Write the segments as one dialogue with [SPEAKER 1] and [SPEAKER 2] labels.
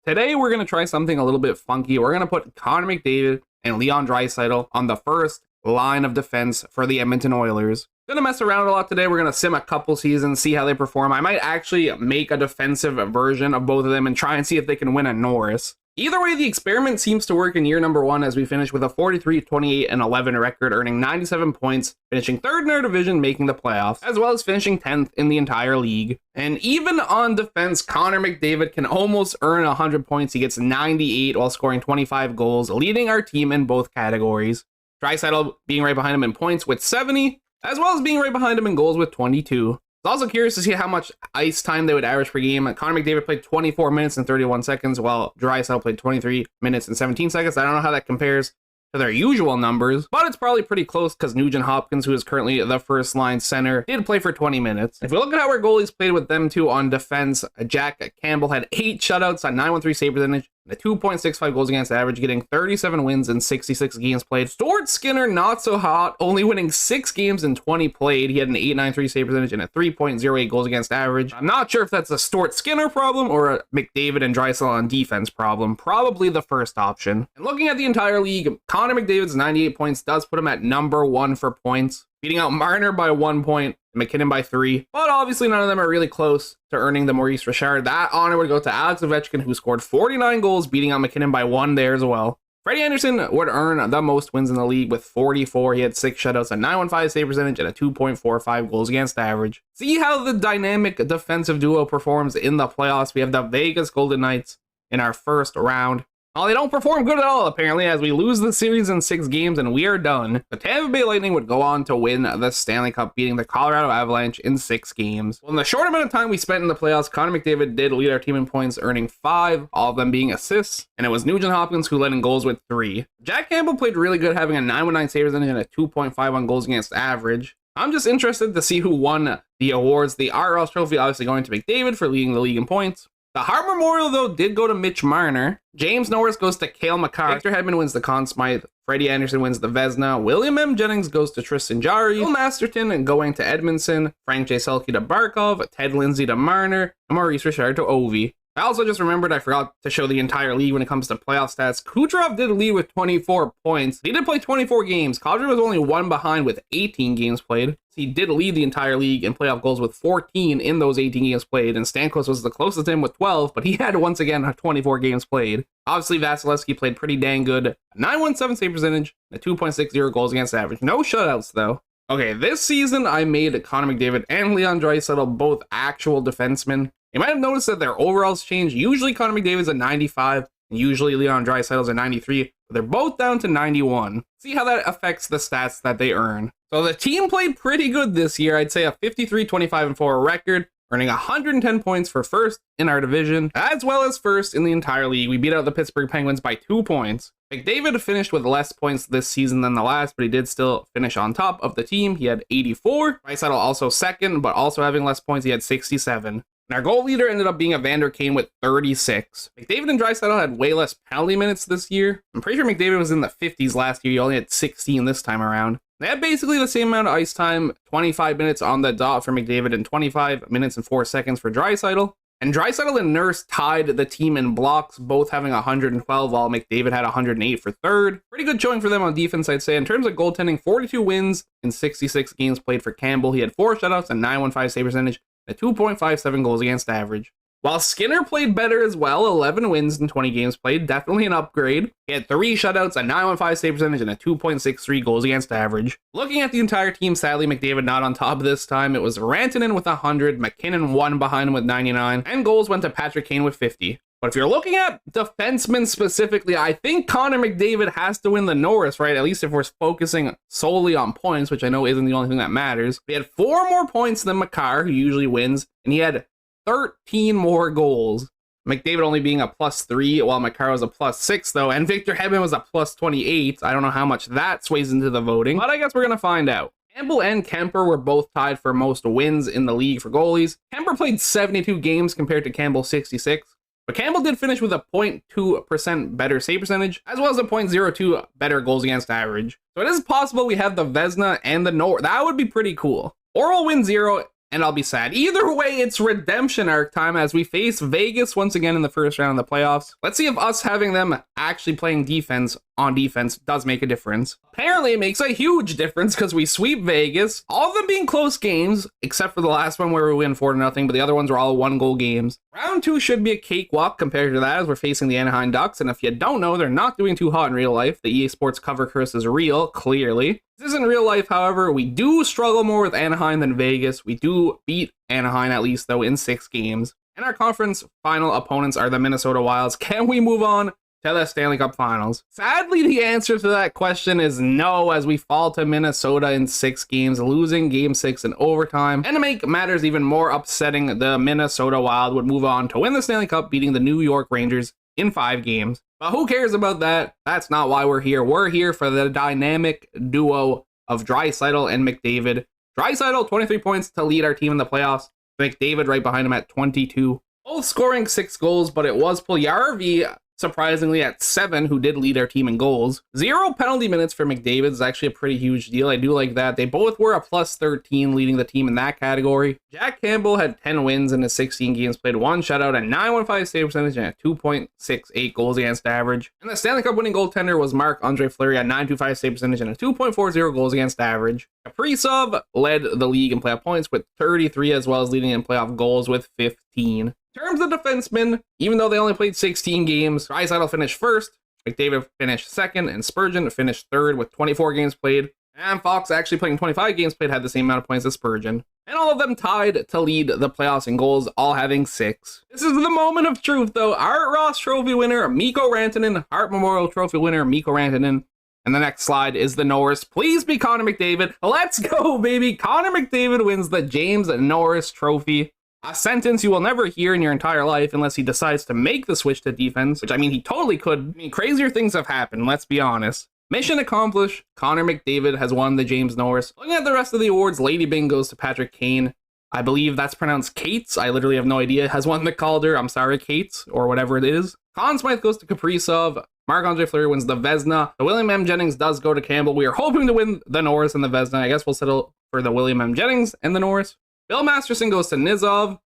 [SPEAKER 1] Today, we're going to try something a little bit funky. We're going to put Connor McDavid and Leon Draisaitl on the first line of defense for the Edmonton Oilers. Gonna mess around a lot today. We're gonna sim a couple seasons, see how they perform. I might actually make a defensive version of both of them and try and see if they can win a Norris. Either way, the experiment seems to work in year number one as we finish with a 43, 28, and 11 record, earning 97 points, finishing third in our division, making the playoffs, as well as finishing 10th in the entire league. And even on defense, Connor McDavid can almost earn 100 points. He gets 98 while scoring 25 goals, leading our team in both categories. Draisaitl being right behind him in points with 70, as well as being right behind him in goals with 22. I was also curious to see how much ice time they would average per game. Connor McDavid played 24 minutes and 31 seconds, while Draisaitl played 23 minutes and 17 seconds. I don't know how that compares to their usual numbers, but it's probably pretty close because Nugent Hopkins, who is currently the first line center, did play for 20 minutes. If we look at how our goalies played with them two on defense, Jack Campbell had 8 shutouts, a 913 save percentage, and a 2.65 goals against average, getting 37 wins in 66 games played. Stuart Skinner, not so hot, only winning 6 games in 20 played. He had an 893 save percentage and a 3.08 goals against average. I'm not sure if that's a Stuart Skinner problem or a McDavid and Draisaitl on defense problem. Probably the first option. And looking at the entire league, Connor McDavid's 98 points does put him at number 1 for points, beating out Marner by 1 point, McKinnon by 3, but obviously none of them are really close to earning the Maurice Richard. That honor would go to Alex Ovechkin, who scored 49 goals, beating out McKinnon by 1 there as well. Freddie Anderson would earn the most wins in the league with 44. He had 6 shutouts, a 915 save percentage, and a 2.45 goals against average. See how the dynamic defensive duo performs in the playoffs. We have the Vegas Golden Knights in our first round. Well, they don't perform good at all, apparently, as we lose the series in 6 games and we are done. The Tampa Bay Lightning would go on to win the Stanley Cup, beating the Colorado Avalanche in 6 games. Well, in the short amount of time we spent in the playoffs, Connor McDavid did lead our team in points, earning 5, all of them being assists, and it was Nugent Hopkins who led in goals with 3. Jack Campbell played really good, having a 919 save percentage and a 2.51 goals against average. I'm just interested to see who won the awards. The Art Ross Trophy obviously going to McDavid for leading the league in points. The Hart Memorial, though, did go to Mitch Marner. James Norris goes to Cale Makar. Victor Hedman wins the Conn Smythe. Freddie Anderson wins the Vezina. William M. Jennings goes to Tristan Jarry. Bill Masterton going to Edmondson. Frank J. Selke to Barkov. Ted Lindsay to Marner. And Maurice Richard to Ovi. I also just remembered I forgot to show the entire league when it comes to playoff stats. Kucherov did lead with 24 points. He did play 24 games. Kadri was only 1 behind with 18 games played. He did lead the entire league in playoff goals with 14 in those 18 games played, and Stamkos was the closest to him with 12, but he had, once again, 24 games played. Obviously, Vasilevsky played pretty dang good. 917 save percentage, and a 2.60 goals against average. No shutouts, though. Okay, this season, I made Connor McDavid and Leon Draisaitl both actual defensemen. You might have noticed that their overalls changed. Usually Connor McDavid's a 95, and usually Leon Draisaitl's a 93, but they're both down to 91. See how that affects the stats that they earn. So the team played pretty good this year. I'd say a 53, 25, and 4 record, earning 110 points for first in our division, as well as first in the entire league. We beat out the Pittsburgh Penguins by 2 points. McDavid finished with less points this season than the last, but he did still finish on top of the team. He had 84. Draisaitl also second, but also having less points. He had 67. And our goal leader ended up being Evander Kane with 36. McDavid and Draisaitl had way less penalty minutes this year. I'm pretty sure McDavid was in the 50s last year. He only had 16 this time around. They had basically the same amount of ice time, 25 minutes on the dot for McDavid and 25 minutes and 4 seconds for Draisaitl. And Draisaitl and Nurse tied the team in blocks, both having 112, while McDavid had 108 for third. Pretty good showing for them on defense, I'd say. In terms of goaltending, 42 wins in 66 games played for Campbell. He had 4 shutouts and 915 save percentage, and a 2.57 goals against average. While Skinner played better as well, 11 wins in 20 games played, definitely an upgrade. He had 3 shutouts, a 915 save percentage, and a 2.63 goals against average. Looking at the entire team, sadly, McDavid not on top this time. It was Rantanen with 100, McKinnon 1 behind him with 99, and goals went to Patrick Kane with 50. But if you're looking at defensemen specifically, I think Connor McDavid has to win the Norris, right? At least if we're focusing solely on points, which I know isn't the only thing that matters. He had 4 more points than Makar, who usually wins, and he had 13 more goals. McDavid only being a +3, while Makar was a +6, though, and Victor Hedman was a +28. I don't know how much that sways into the voting, but I guess we're going to find out. Campbell and Kemper were both tied for most wins in the league for goalies. Kemper played 72 games compared to Campbell 66. But Campbell did finish with a 0.2% better save percentage, as well as a 0.02 better goals against average. So it is possible we have the Vezina and the Norris. That would be pretty cool. Or we'll win 0 and I'll be sad. Either way, it's redemption arc time as we face Vegas once again in the first round of the playoffs. Let's see if us having them actually playing defense on defense does make a difference. Apparently, it makes a huge difference because we sweep Vegas. All of them being close games, except for the last one where we win 4-0, but the other ones were all 1-goal games. Round 2 should be a cakewalk compared to that as we're facing the Anaheim Ducks, and if you don't know, they're not doing too hot in real life. The EA Sports cover curse is real, clearly. This isn't real life, however. We do struggle more with Anaheim than Vegas. We do beat Anaheim, at least, though, in 6 games. And our conference final opponents are the Minnesota Wilds. Can we move on to the Stanley Cup Finals? Sadly, the answer to that question is no, as we fall to Minnesota in 6 games, losing Game 6 in overtime. And to make matters even more upsetting, the Minnesota Wild would move on to win the Stanley Cup, beating the New York Rangers in 5 games. But who cares about that? That's not why we're here. We're here for the dynamic duo of Draisaitl and McDavid. Draisaitl, 23 points to lead our team in the playoffs. McDavid right behind him at 22. Both scoring 6 goals, but it was Puljujarvi, surprisingly, at 7, who did lead our team in goals. 0 penalty minutes for McDavid is actually a pretty huge deal. I do like that. They both were a plus 13, leading the team in that category. Jack Campbell had 10 wins in his 16 games played, 1 shutout, a 915 save percentage, and a 2.68 goals against average. And the Stanley Cup winning goaltender was Marc-Andre Fleury at 925 save percentage and a 2.40 goals against average. Kaprizov led the league in playoff points with 33, as well as leading in playoff goals with 15. In terms of defensemen, even though they only played 16 games, Draisaitl finished first, McDavid finished second, and Spurgeon finished third with 24 games played. And Fox, actually playing 25 games played, had the same amount of points as Spurgeon. And all of them tied to lead the playoffs in goals, all having 6. This is the moment of truth, though. Art Ross Trophy winner, Mikko Rantanen. Hart Memorial Trophy winner, Mikko Rantanen. And the next slide is the Norris. Please be Connor McDavid. Let's go, baby. Connor McDavid wins the James Norris Trophy. A sentence you will never hear in your entire life unless he decides to make the switch to defense, which, I mean, he totally could. I mean, crazier things have happened, let's be honest. Mission accomplished. Connor McDavid has won the James Norris. Looking at the rest of the awards, Lady Byng goes to Patrick Kane. I believe that's pronounced Cates. I literally have no idea. Has won the Calder. I'm sorry, Cates, or whatever it is. Conn Smythe goes to Kaprizov. Marc-Andre Fleury wins the Vezina. The William M. Jennings does go to Campbell. We are hoping to win the Norris and the Vezina. I guess we'll settle for the William M. Jennings and the Norris. Bill Masterson goes to Nizov.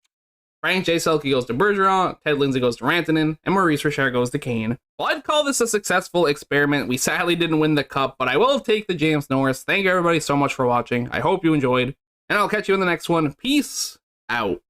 [SPEAKER 1] Frank J. Selke goes to Bergeron, Ted Lindsay goes to Rantanen, and Maurice Richard goes to Kane. Well, I'd call this a successful experiment. We sadly didn't win the cup, but I will take the James Norris. Thank you everybody so much for watching. I hope you enjoyed, and I'll catch you in the next one. Peace out.